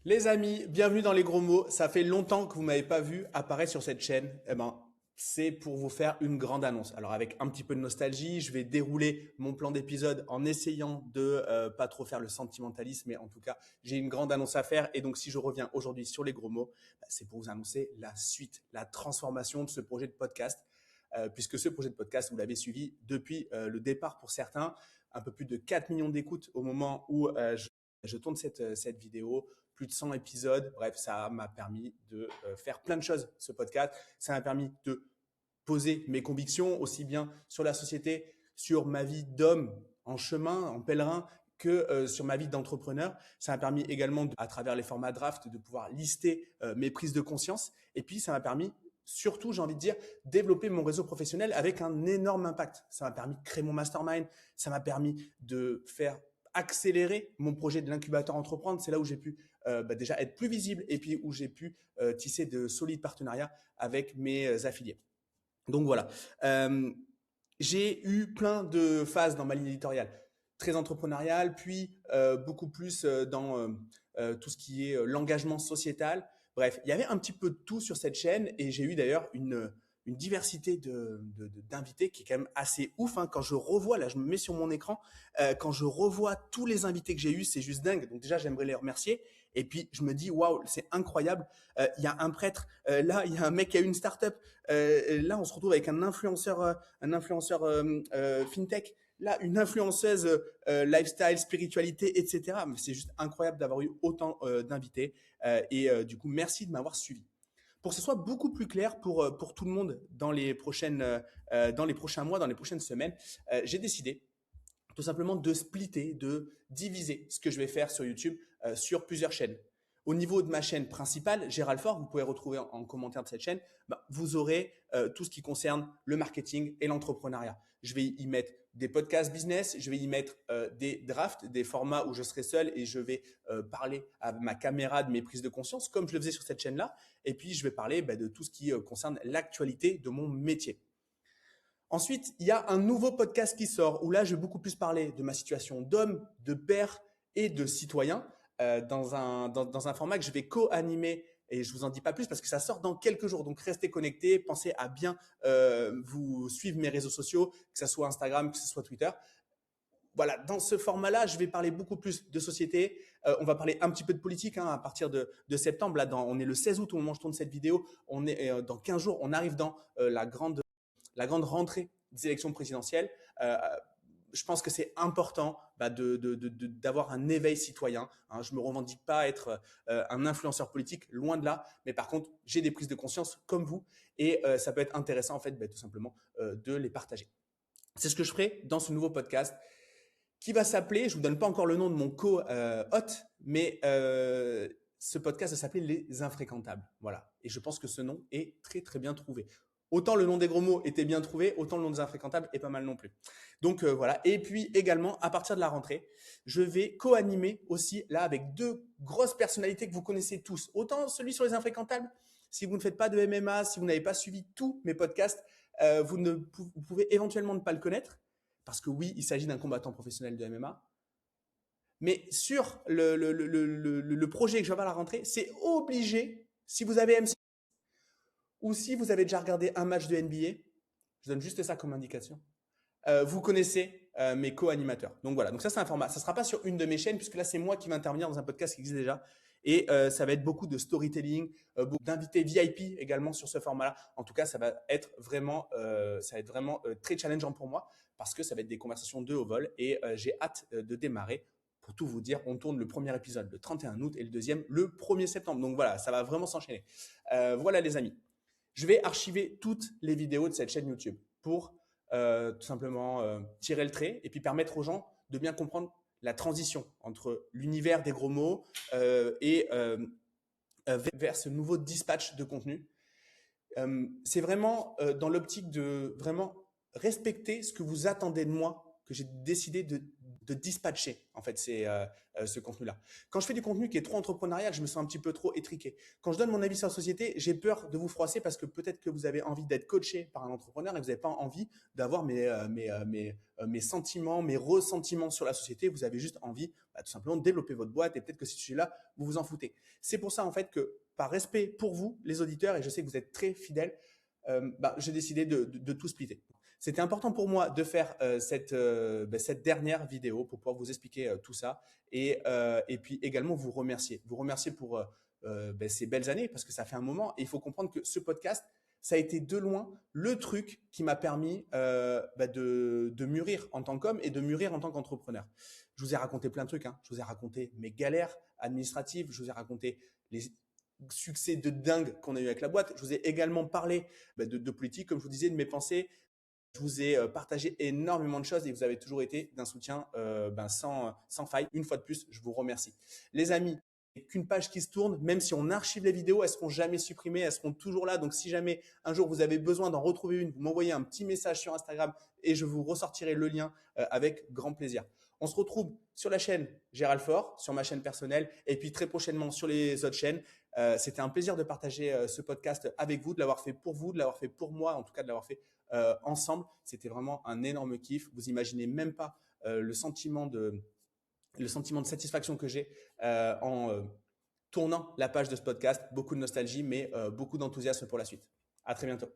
Les amis, bienvenue dans les gros mots. Ça fait longtemps que vous m'avez pas vu apparaître sur cette chaîne. C'est pour vous faire une grande annonce. Alors avec un petit peu de nostalgie, je vais dérouler mon plan d'épisode en essayant de pas trop faire le sentimentalisme, mais en tout cas, j'ai une grande annonce à faire. Et donc, si je reviens aujourd'hui sur les gros mots, c'est pour vous annoncer la suite, la transformation de ce projet de podcast. Puisque ce projet de podcast, vous l'avez suivi depuis le départ pour certains, un peu plus de 4 millions d'écoutes au moment où je tourne cette vidéo, plus de 100 épisodes. Bref, ça m'a permis de faire plein de choses, ce podcast. Ça m'a permis de poser mes convictions aussi bien sur la société, sur ma vie d'homme en chemin, en pèlerin, que sur ma vie d'entrepreneur. Ça m'a permis également, à travers les formats draft, de pouvoir lister mes prises de conscience. Et puis, ça m'a permis, surtout, j'ai envie de dire, développer mon réseau professionnel avec un énorme impact. Ça m'a permis de créer mon mastermind. Ça m'a permis de faire accélérer mon projet de l'incubateur entreprendre. C'est là où j'ai pu déjà être plus visible et puis où j'ai pu tisser de solides partenariats avec mes affiliés. Donc voilà. J'ai eu plein de phases dans ma ligne éditoriale, très entrepreneuriale, puis beaucoup plus dans tout ce qui est l'engagement sociétal. Bref, il y avait un petit peu de tout sur cette chaîne et j'ai eu d'ailleurs une diversité d'invités qui est quand même assez ouf. Quand je revois, là je me mets sur mon écran, quand je revois tous les invités que j'ai eus, c'est juste dingue. Donc déjà, j'aimerais les remercier. Et puis je me dis, waouh, c'est incroyable. Il y a un prêtre, là il y a un mec qui a une start-up, là on se retrouve avec un influenceur fintech. Là, une influenceuse lifestyle, spiritualité, etc. Mais c'est juste incroyable d'avoir eu autant d'invités. Du coup, merci de m'avoir suivi. Pour que ce soit beaucoup plus clair pour tout le monde dans les prochains mois, dans les prochaines semaines, j'ai décidé tout simplement de splitter, de diviser ce que je vais faire sur YouTube sur plusieurs chaînes. Au niveau de ma chaîne principale, Gérald Fort, vous pouvez retrouver en commentaire de cette chaîne, vous aurez tout ce qui concerne le marketing et l'entrepreneuriat. Je vais y mettre des podcasts business, je vais y mettre des drafts, des formats où je serai seul et je vais parler à ma caméra de mes prises de conscience, comme je le faisais sur cette chaîne-là. Et puis, je vais parler de tout ce qui concerne l'actualité de mon métier. Ensuite, il y a un nouveau podcast qui sort où là, je vais beaucoup plus parler de ma situation d'homme, de père et de citoyen dans un format que je vais co-animer et je vous en dis pas plus parce que ça sort dans quelques jours. Donc, restez connectés, pensez à bien vous suivre mes réseaux sociaux, que ce soit Instagram, que ce soit Twitter. Voilà, dans ce format-là, je vais parler beaucoup plus de société. On va parler un petit peu de politique à partir de septembre. Là, on est le 16 août au moment où je tourne cette vidéo. On est dans 15 jours, on arrive dans la grande rentrée des élections présidentielles. Je pense que c'est important d'avoir un éveil citoyen. Je ne me revendique pas être un influenceur politique, loin de là. Mais par contre, j'ai des prises de conscience comme vous et ça peut être intéressant en fait, tout simplement de les partager. C'est ce que je ferai dans ce nouveau podcast qui va s'appeler, je ne vous donne pas encore le nom de mon co-hôte, mais ce podcast va s'appeler Les Infréquentables. Voilà. Et je pense que ce nom est très très bien trouvé. Autant le nom des gros mots était bien trouvé, autant le nom des Infréquentables est pas mal non plus. Donc voilà. Et puis également, à partir de la rentrée, je vais co-animer aussi là avec deux grosses personnalités que vous connaissez tous. Autant celui sur les Infréquentables, si vous ne faites pas de MMA, si vous n'avez pas suivi tous mes podcasts, vous pouvez éventuellement ne pas le connaître. Parce que oui, il s'agit d'un combattant professionnel de MMA. Mais sur le projet que je vais avoir à la rentrée, c'est obligé, si vous avez M6 ou si vous avez déjà regardé un match de NBA, je donne juste ça comme indication, vous connaissez mes co-animateurs. Donc voilà, donc ça c'est un format. Ça ne sera pas sur une de mes chaînes, puisque là c'est moi qui vais intervenir dans un podcast qui existe déjà. Et ça va être beaucoup de storytelling, beaucoup d'invités VIP également sur ce format-là. En tout cas, ça va être vraiment très challengeant pour moi parce que ça va être des conversations de haut vol et j'ai hâte de démarrer. Pour tout vous dire, on tourne le premier épisode le 31 août et le deuxième le 1er septembre. Donc voilà, ça va vraiment s'enchaîner. Voilà les amis. Je vais archiver toutes les vidéos de cette chaîne YouTube pour tout simplement tirer le trait et puis permettre aux gens de bien comprendre la transition entre l'univers des gros mots vers ce nouveau dispatch de contenu. C'est vraiment dans l'optique de vraiment respecter ce que vous attendez de moi que j'ai décidé de dispatcher en fait ce contenu-là. Quand je fais du contenu qui est trop entrepreneurial, je me sens un petit peu trop étriqué. Quand je donne mon avis sur la société, j'ai peur de vous froisser parce que peut-être que vous avez envie d'être coaché par un entrepreneur et vous n'avez pas envie d'avoir mes sentiments, mes ressentiments sur la société. Vous avez juste envie tout simplement de développer votre boîte et peut-être que si je suis là, vous vous en foutez. C'est pour ça en fait que par respect pour vous, les auditeurs, et je sais que vous êtes très fidèles, j'ai décidé de tout splitter. C'était important pour moi de faire cette dernière vidéo pour pouvoir vous expliquer tout ça et puis également vous remercier. Vous remercier pour ces belles années parce que ça fait un moment et il faut comprendre que ce podcast, ça a été de loin le truc qui m'a permis de mûrir en tant qu'homme et de mûrir en tant qu'entrepreneur. Je vous ai raconté plein de trucs. Hein. Je vous ai raconté mes galères administratives. Je vous ai raconté les succès de dingue qu'on a eu avec la boîte. Je vous ai également parlé de politique, comme je vous disais, de mes pensées. Je vous ai partagé énormément de choses et vous avez toujours été d'un soutien sans faille. Une fois de plus, je vous remercie. Les amis, qu'une page qui se tourne, même si on archive les vidéos, elles seront jamais supprimées, elles seront toujours là. Donc, si jamais un jour vous avez besoin d'en retrouver une, vous m'envoyez un petit message sur Instagram et je vous ressortirai le lien avec grand plaisir. On se retrouve sur la chaîne Gérald Faure, sur ma chaîne personnelle et puis très prochainement sur les autres chaînes. C'était un plaisir de partager ce podcast avec vous, de l'avoir fait pour vous, de l'avoir fait pour moi, en tout cas de l'avoir fait ensemble. C'était vraiment un énorme kiff. Vous imaginez même pas le sentiment de satisfaction que j'ai en tournant la page de ce podcast. Beaucoup de nostalgie, mais beaucoup d'enthousiasme pour la suite. À très bientôt.